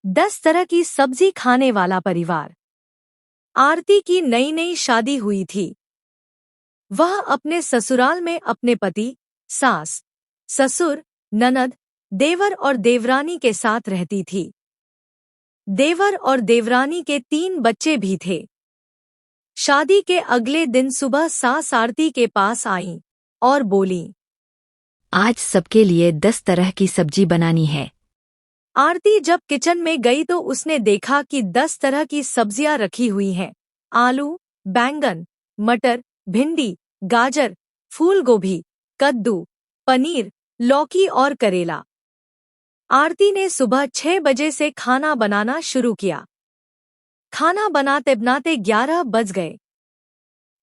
10 तरह की सब्जी खाने वाला परिवार। आरती की नई नई शादी हुई थी। वह अपने ससुराल में अपने पति, सास, ससुर, ननद, देवर और देवरानी के साथ रहती थी। देवर और देवरानी के 3 बच्चे भी थे। शादी के अगले दिन सुबह सास आरती के पास आईं और बोलीं, आज सबके लिए 10 तरह की सब्जी बनानी है। आरती जब किचन में गई तो उसने देखा कि 10 तरह की सब्जियां रखी हुई हैं। आलू, बैंगन, मटर, भिंडी, गाजर, फूलगोभी, कद्दू, पनीर, लौकी और करेला। आरती ने सुबह 6 बजे से खाना बनाना शुरू किया। खाना बनाते बनाते 11 बज गए।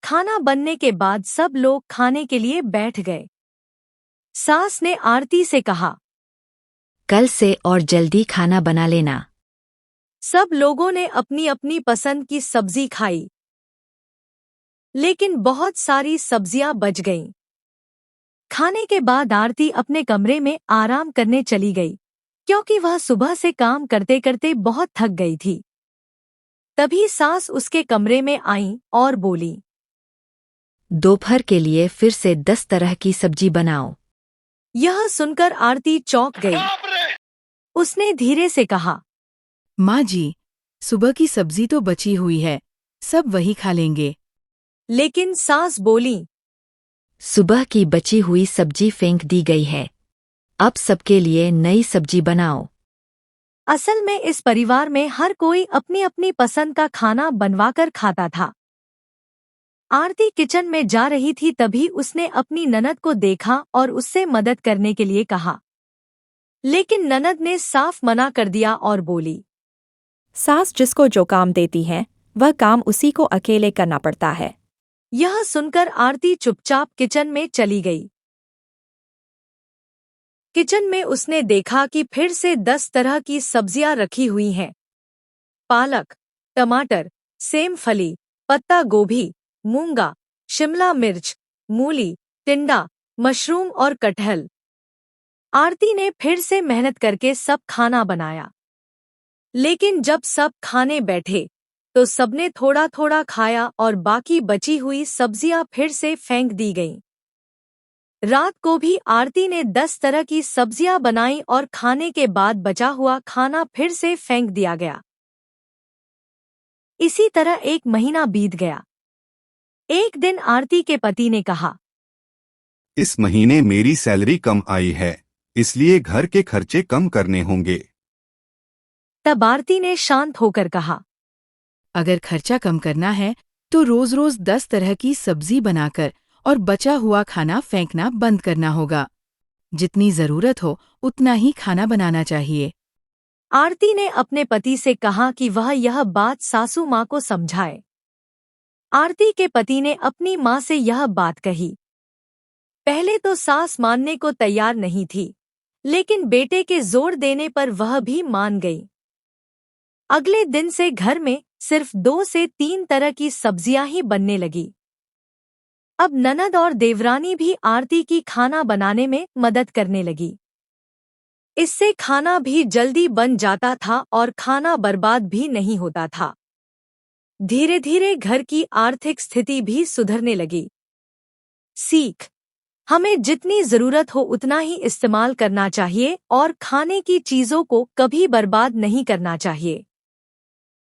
खाना बनने के बाद सब लोग खाने के लिए बैठ गए। सास ने आरती से कहा, कल से और जल्दी खाना बना लेना। सब लोगों ने अपनी अपनी पसंद की सब्जी खाई, लेकिन बहुत सारी सब्जियां बच गईं। खाने के बाद आरती अपने कमरे में आराम करने चली गई, क्योंकि वह सुबह से काम करते करते बहुत थक गई थी। तभी सास उसके कमरे में आईं और बोली, दोपहर के लिए फिर से 10 तरह की सब्जी बनाओ। यह सुनकर आरती चौंक गई। उसने धीरे से कहा, माँ जी, सुबह की सब्जी तो बची हुई है, सब वही खा लेंगे। लेकिन सास बोली, सुबह की बची हुई सब्जी फेंक दी गई है। अब सबके लिए नई सब्जी बनाओ। असल में इस परिवार में हर कोई अपनी अपनी पसंद का खाना बनवाकर खाता था। आरती किचन में जा रही थी तभी उसने अपनी ननद को देखा और उससे मदद करने के लिए कहा, लेकिन ननद ने साफ मना कर दिया और बोली, सास जिसको जो काम देती है वह काम उसी को अकेले करना पड़ता है। यह सुनकर आरती चुपचाप किचन में चली गई। किचन में उसने देखा कि फिर से 10 तरह की सब्जियां रखी हुई हैं। पालक, टमाटर, सेम फली, पत्ता गोभी, मूंगा, शिमला मिर्च, मूली, टिंडा, मशरूम और कटहल। आरती ने फिर से मेहनत करके सब खाना बनाया, लेकिन जब सब खाने बैठे तो सबने थोड़ा थोड़ा खाया और बाकी बची हुई सब्जियां फिर से फेंक दी गईं। रात को भी आरती ने 10 तरह की सब्जियां बनाई और खाने के बाद बचा हुआ खाना फिर से फेंक दिया गया। इसी तरह 1 महीना बीत गया। एक दिन आरती के पति ने कहा, इस महीने मेरी सैलरी कम आई है, इसलिए घर के खर्चे कम करने होंगे। तब आरती ने शांत होकर कहा, अगर खर्चा कम करना है तो रोज रोज 10 तरह की सब्जी बनाकर और बचा हुआ खाना फेंकना बंद करना होगा। जितनी जरूरत हो उतना ही खाना बनाना चाहिए। आरती ने अपने पति से कहा कि वह यह बात सासू माँ को समझाए। आरती के पति ने अपनी माँ से यह बात कही। पहले तो सास मानने को तैयार नहीं थी, लेकिन बेटे के जोर देने पर वह भी मान गई। अगले दिन से घर में सिर्फ 2 से 3 तरह की सब्जियां ही बनने लगी। अब ननद और देवरानी भी आरती की खाना बनाने में मदद करने लगी। इससे खाना भी जल्दी बन जाता था और खाना बर्बाद भी नहीं होता था। धीरे धीरे घर की आर्थिक स्थिति भी सुधरने लगी। सीख: हमें जितनी जरूरत हो उतना ही इस्तेमाल करना चाहिए और खाने की चीजों को कभी बर्बाद नहीं करना चाहिए।